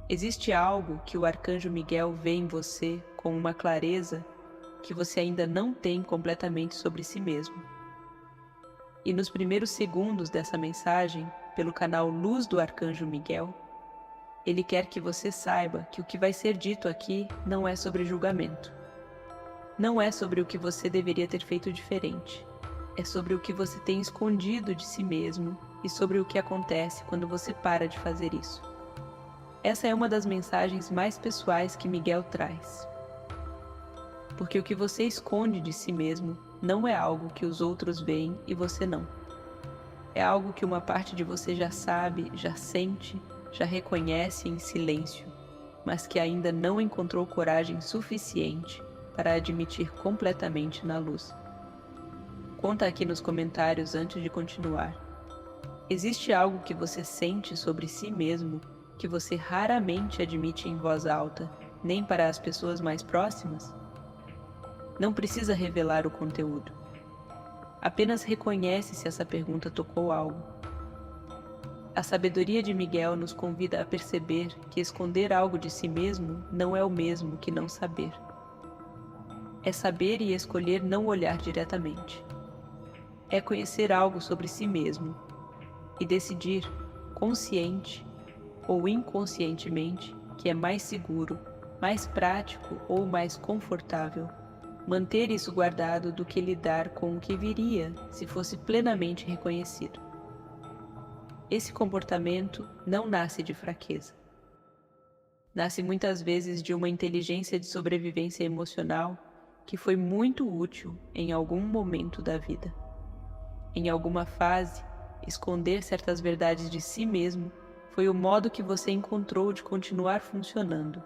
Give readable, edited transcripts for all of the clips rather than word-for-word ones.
Existe algo que o arcanjo Miguel vê em você com uma clareza que você ainda não tem completamente sobre si mesmo. E nos primeiros segundos dessa mensagem, pelo canal Luz do Arcanjo Miguel, ele quer que você saiba que o que vai ser dito aqui não é sobre julgamento. Não é sobre o que você deveria ter feito diferente. É sobre o que você tem escondido de si mesmo e sobre o que acontece quando você para de fazer isso. Essa é uma das mensagens mais pessoais que Miguel traz. Porque o que você esconde de si mesmo não é algo que os outros veem e você não. É algo que uma parte de você já sabe, já sente, já reconhece em silêncio, mas que ainda não encontrou coragem suficiente para admitir completamente na luz. Conta aqui nos comentários antes de continuar. Existe algo que você sente sobre si mesmo que você raramente admite em voz alta, nem para as pessoas mais próximas? Não precisa revelar o conteúdo. Apenas reconhece se essa pergunta tocou algo. A sabedoria de Miguel nos convida a perceber que esconder algo de si mesmo não é o mesmo que não saber. É saber e escolher não olhar diretamente. É conhecer algo sobre si mesmo e decidir, consciente ou inconscientemente, que é mais seguro, mais prático ou mais confortável manter isso guardado do que lidar com o que viria se fosse plenamente reconhecido. Esse comportamento não nasce de fraqueza. Nasce muitas vezes de uma inteligência de sobrevivência emocional que foi muito útil em algum momento da vida. Em alguma fase, esconder certas verdades de si mesmo foi o modo que você encontrou de continuar funcionando,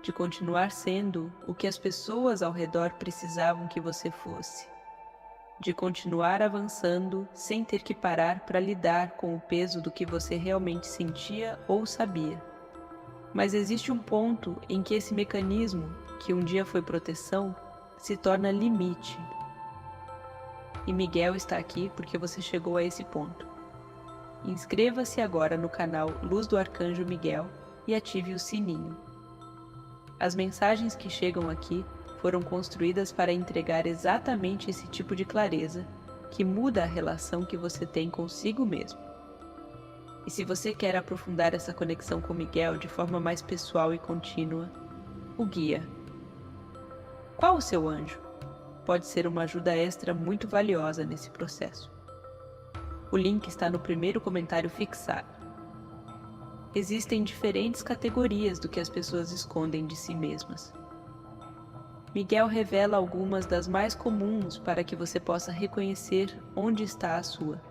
de continuar sendo o que as pessoas ao redor precisavam que você fosse, de continuar avançando sem ter que parar para lidar com o peso do que você realmente sentia ou sabia. Mas existe um ponto em que esse mecanismo, que um dia foi proteção, se torna limite. E Miguel está aqui porque você chegou a esse ponto. Inscreva-se agora no canal Luz do Arcanjo Miguel e ative o sininho. As mensagens que chegam aqui foram construídas para entregar exatamente esse tipo de clareza que muda a relação que você tem consigo mesmo. E se você quer aprofundar essa conexão com Miguel de forma mais pessoal e contínua, o guia. Qual o seu anjo? Pode ser uma ajuda extra muito valiosa nesse processo. O link está no primeiro comentário fixado. Existem diferentes categorias do que as pessoas escondem de si mesmas. Miguel revela algumas das mais comuns para que você possa reconhecer onde está a sua.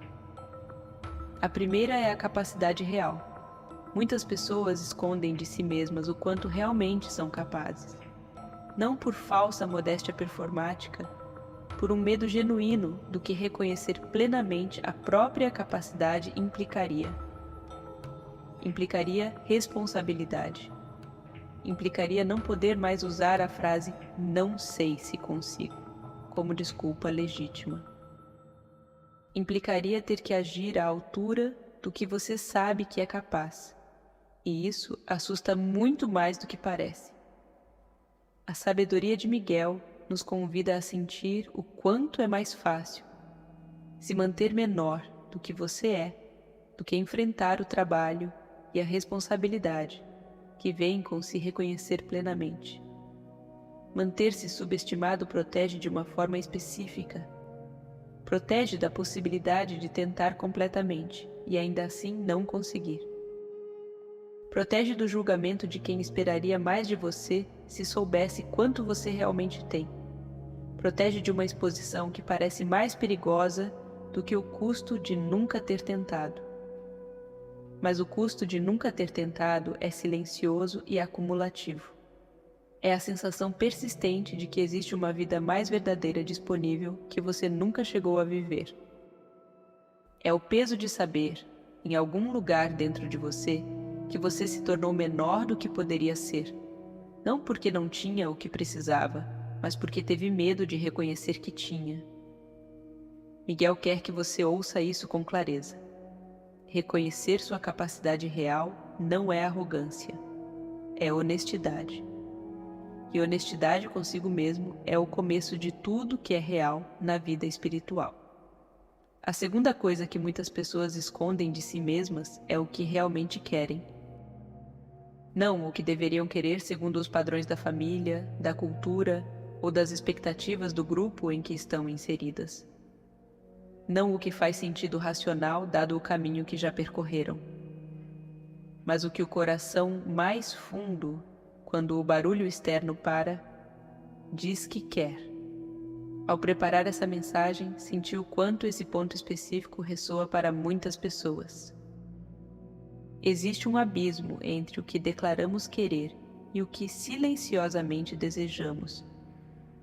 A primeira é a capacidade real. Muitas pessoas escondem de si mesmas o quanto realmente são capazes. Não por falsa modéstia performática, por um medo genuíno do que reconhecer plenamente a própria capacidade implicaria. Implicaria responsabilidade. Implicaria não poder mais usar a frase "não sei se consigo" como desculpa legítima. Implicaria ter que agir à altura do que você sabe que é capaz. E isso assusta muito mais do que parece. A sabedoria de Miguel nos convida a sentir o quanto é mais fácil se manter menor do que você é, do que enfrentar o trabalho e a responsabilidade que vem com se reconhecer plenamente. Manter-se subestimado protege de uma forma específica. Protege da possibilidade de tentar completamente e ainda assim não conseguir. Protege do julgamento de quem esperaria mais de você se soubesse quanto você realmente tem. Protege de uma exposição que parece mais perigosa do que o custo de nunca ter tentado. Mas o custo de nunca ter tentado é silencioso e acumulativo. É a sensação persistente de que existe uma vida mais verdadeira disponível que você nunca chegou a viver. É o peso de saber, em algum lugar dentro de você, que você se tornou menor do que poderia ser. Não porque não tinha o que precisava, mas porque teve medo de reconhecer que tinha. Miguel quer que você ouça isso com clareza. Reconhecer sua capacidade real não é arrogância, é honestidade. E honestidade consigo mesmo é o começo de tudo que é real na vida espiritual. A segunda coisa que muitas pessoas escondem de si mesmas é o que realmente querem. Não o que deveriam querer segundo os padrões da família, da cultura ou das expectativas do grupo em que estão inseridas. Não o que faz sentido racional dado o caminho que já percorreram. Mas o que o coração mais fundo, quando o barulho externo para, diz que quer. Ao preparar essa mensagem, senti o quanto esse ponto específico ressoa para muitas pessoas. Existe um abismo entre o que declaramos querer e o que silenciosamente desejamos.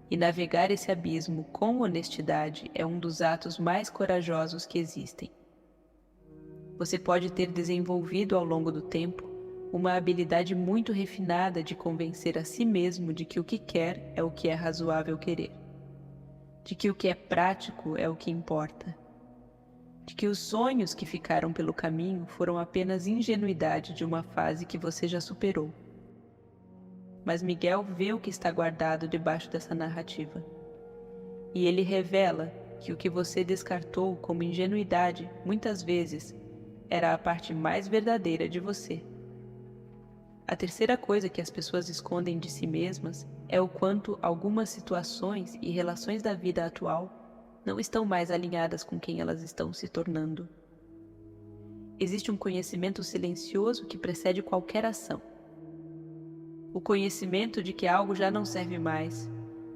E navegar esse abismo com honestidade é um dos atos mais corajosos que existem. Você pode ter desenvolvido ao longo do tempo uma habilidade muito refinada de convencer a si mesmo de que o que quer é o que é razoável querer, de que o que é prático é o que importa, de que os sonhos que ficaram pelo caminho foram apenas ingenuidade de uma fase que você já superou. Mas Miguel vê o que está guardado debaixo dessa narrativa. E ele revela que o que você descartou como ingenuidade, muitas vezes, era a parte mais verdadeira de você. A terceira coisa que as pessoas escondem de si mesmas é o quanto algumas situações e relações da vida atual não estão mais alinhadas com quem elas estão se tornando. Existe um conhecimento silencioso que precede qualquer ação. O conhecimento de que algo já não serve mais,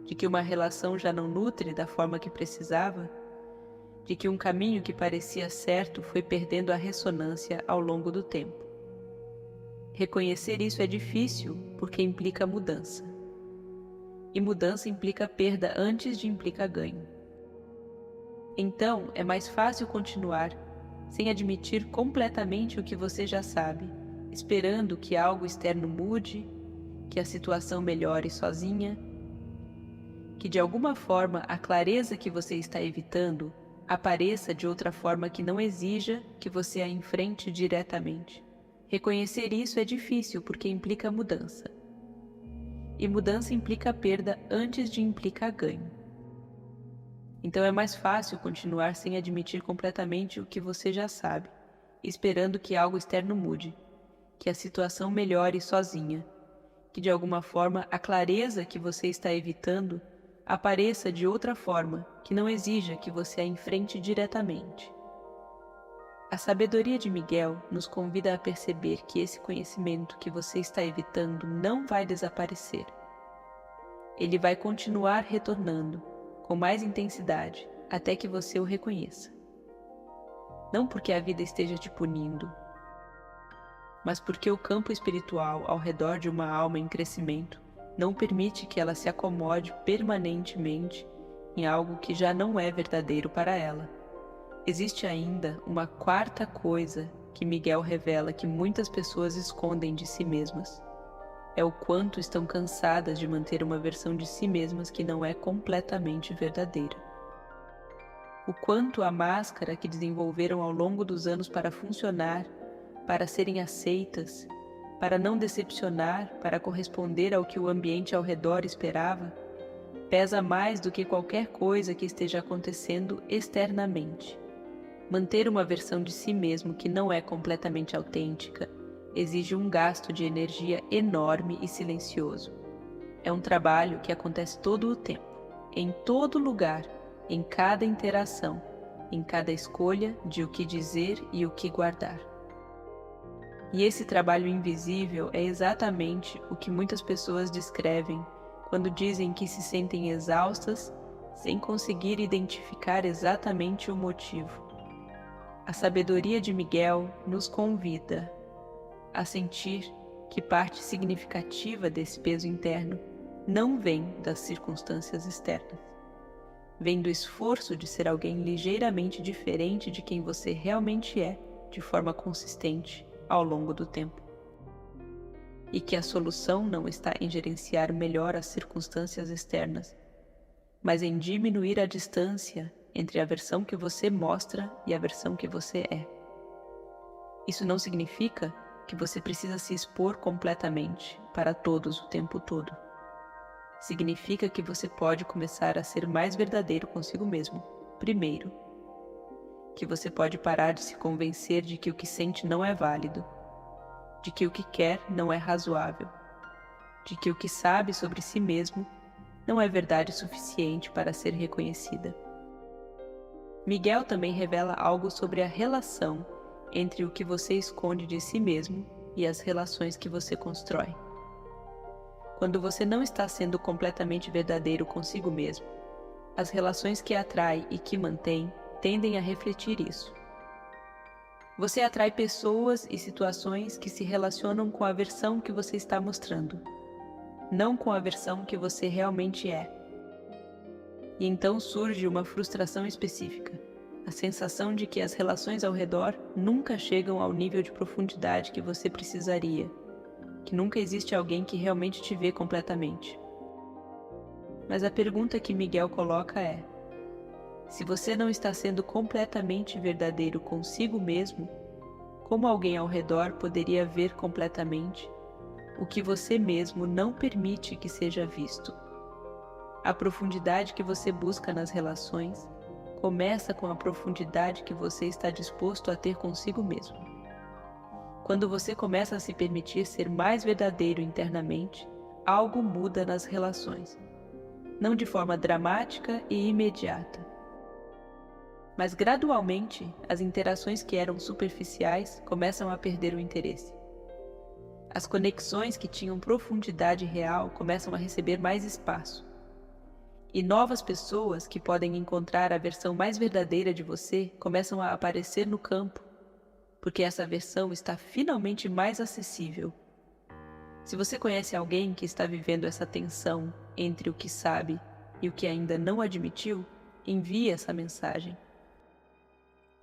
de que uma relação já não nutre da forma que precisava, de que um caminho que parecia certo foi perdendo a ressonância ao longo do tempo. Reconhecer isso é difícil porque implica mudança. E mudança implica perda antes de implicar ganho. Então, é mais fácil continuar sem admitir completamente o que você já sabe, esperando que algo externo mude, que a situação melhore sozinha, que de alguma forma a clareza que você está evitando apareça de outra forma que não exija que você a enfrente diretamente. Reconhecer isso é difícil porque implica mudança. E mudança implica perda antes de implicar ganho. Então é mais fácil continuar sem admitir completamente o que você já sabe, esperando que algo externo mude, que a situação melhore sozinha, que de alguma forma a clareza que você está evitando apareça de outra forma que não exija que você a enfrente diretamente. A sabedoria de Miguel nos convida a perceber que esse conhecimento que você está evitando não vai desaparecer. Ele vai continuar retornando, com mais intensidade, até que você o reconheça. Não porque a vida esteja te punindo, mas porque o campo espiritual ao redor de uma alma em crescimento não permite que ela se acomode permanentemente em algo que já não é verdadeiro para ela. Existe ainda uma quarta coisa que Miguel revela que muitas pessoas escondem de si mesmas. É o quanto estão cansadas de manter uma versão de si mesmas que não é completamente verdadeira. O quanto a máscara que desenvolveram ao longo dos anos para funcionar, para serem aceitas, para não decepcionar, para corresponder ao que o ambiente ao redor esperava, pesa mais do que qualquer coisa que esteja acontecendo externamente. Manter uma versão de si mesmo que não é completamente autêntica exige um gasto de energia enorme e silencioso. É um trabalho que acontece todo o tempo, em todo lugar, em cada interação, em cada escolha de o que dizer e o que guardar. E esse trabalho invisível é exatamente o que muitas pessoas descrevem quando dizem que se sentem exaustas sem conseguir identificar exatamente o motivo. A sabedoria de Miguel nos convida a sentir que parte significativa desse peso interno não vem das circunstâncias externas. Vem do esforço de ser alguém ligeiramente diferente de quem você realmente é, de forma consistente, ao longo do tempo. E que a solução não está em gerenciar melhor as circunstâncias externas, mas em diminuir a distância entre a versão que você mostra e a versão que você é. Isso não significa que você precisa se expor completamente para todos o tempo todo. Significa que você pode começar a ser mais verdadeiro consigo mesmo, primeiro. Que você pode parar de se convencer de que o que sente não é válido, de que o que quer não é razoável, de que o que sabe sobre si mesmo não é verdade suficiente para ser reconhecida. Miguel também revela algo sobre a relação entre o que você esconde de si mesmo e as relações que você constrói. Quando você não está sendo completamente verdadeiro consigo mesmo, as relações que atrai e que mantém tendem a refletir isso. Você atrai pessoas e situações que se relacionam com a versão que você está mostrando, não com a versão que você realmente é. E então surge uma frustração específica, a sensação de que as relações ao redor nunca chegam ao nível de profundidade que você precisaria, que nunca existe alguém que realmente te vê completamente. Mas a pergunta que Miguel coloca é: se você não está sendo completamente verdadeiro consigo mesmo, como alguém ao redor poderia ver completamente o que você mesmo não permite que seja visto? A profundidade que você busca nas relações começa com a profundidade que você está disposto a ter consigo mesmo. Quando você começa a se permitir ser mais verdadeiro internamente, algo muda nas relações. Não de forma dramática e imediata. Mas gradualmente, as interações que eram superficiais começam a perder o interesse. As conexões que tinham profundidade real começam a receber mais espaço. E novas pessoas que podem encontrar a versão mais verdadeira de você começam a aparecer no campo, porque essa versão está finalmente mais acessível. Se você conhece alguém que está vivendo essa tensão entre o que sabe e o que ainda não admitiu, envie essa mensagem.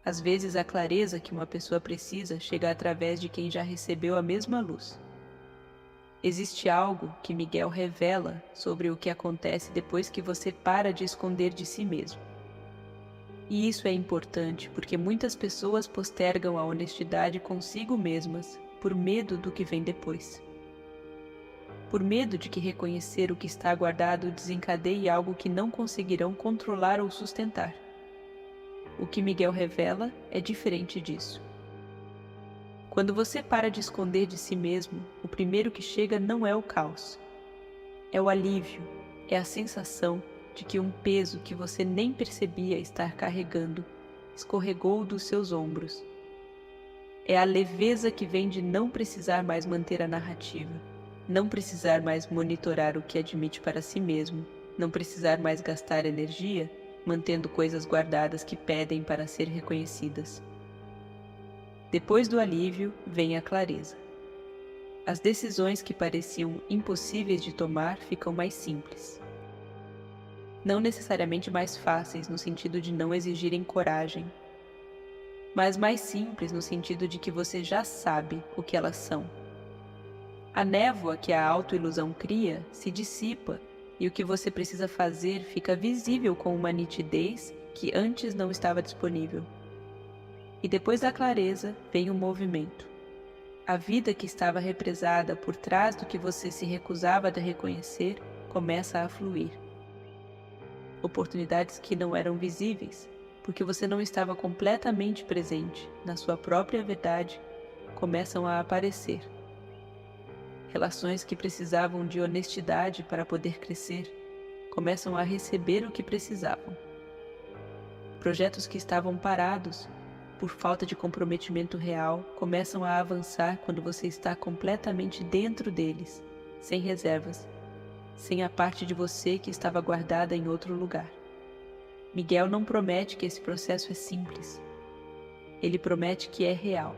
Às vezes a clareza que uma pessoa precisa chega através de quem já recebeu a mesma luz. Existe algo que Miguel revela sobre o que acontece depois que você para de esconder de si mesmo. E isso é importante porque muitas pessoas postergam a honestidade consigo mesmas por medo do que vem depois. Por medo de que reconhecer o que está guardado desencadeie algo que não conseguirão controlar ou sustentar. O que Miguel revela é diferente disso. Quando você para de esconder de si mesmo, o primeiro que chega não é o caos. É o alívio, é a sensação de que um peso que você nem percebia estar carregando escorregou dos seus ombros. É a leveza que vem de não precisar mais manter a narrativa, não precisar mais monitorar o que admite para si mesmo, não precisar mais gastar energia mantendo coisas guardadas que pedem para ser reconhecidas. Depois do alívio vem a clareza. As decisões que pareciam impossíveis de tomar ficam mais simples. Não necessariamente mais fáceis no sentido de não exigirem coragem, mas mais simples no sentido de que você já sabe o que elas são. A névoa que a autoilusão cria se dissipa e o que você precisa fazer fica visível com uma nitidez que antes não estava disponível. E depois da clareza vem o movimento. A vida que estava represada por trás do que você se recusava a reconhecer começa a fluir. Oportunidades que não eram visíveis, porque você não estava completamente presente na sua própria verdade, começam a aparecer. Relações que precisavam de honestidade para poder crescer, começam a receber o que precisavam. Projetos que estavam parados, por falta de comprometimento real, começam a avançar quando você está completamente dentro deles, sem reservas, sem a parte de você que estava guardada em outro lugar. Miguel não promete que esse processo é simples. Ele promete que é real.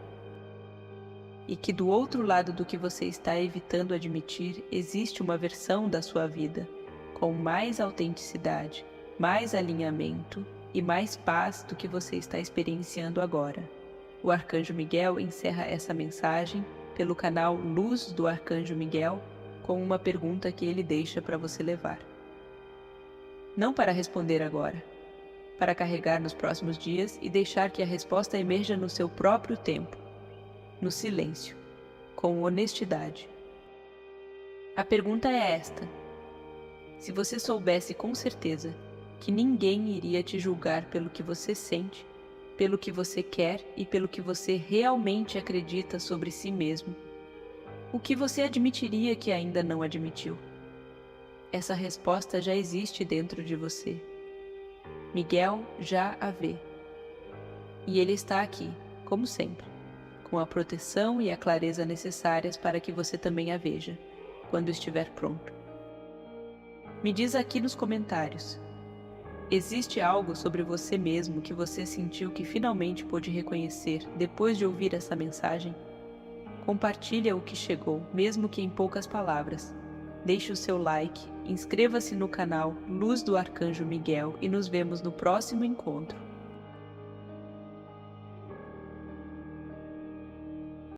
E que do outro lado do que você está evitando admitir, existe uma versão da sua vida, com mais autenticidade, mais alinhamento e mais paz do que você está experienciando agora. O Arcanjo Miguel encerra essa mensagem pelo canal Luz do Arcanjo Miguel com uma pergunta que ele deixa para você levar. Não para responder agora, para carregar nos próximos dias e deixar que a resposta emerja no seu próprio tempo, no silêncio, com honestidade. A pergunta é esta: se você soubesse com certeza que ninguém iria te julgar pelo que você sente, pelo que você quer e pelo que você realmente acredita sobre si mesmo, o que você admitiria que ainda não admitiu? Essa resposta já existe dentro de você. Miguel já a vê. E ele está aqui, como sempre, com a proteção e a clareza necessárias para que você também a veja, quando estiver pronto. Me diz aqui nos comentários: existe algo sobre você mesmo que você sentiu que finalmente pôde reconhecer depois de ouvir essa mensagem? Compartilha o que chegou, mesmo que em poucas palavras. Deixe o seu like, inscreva-se no canal Luz do Arcanjo Miguel e nos vemos no próximo encontro.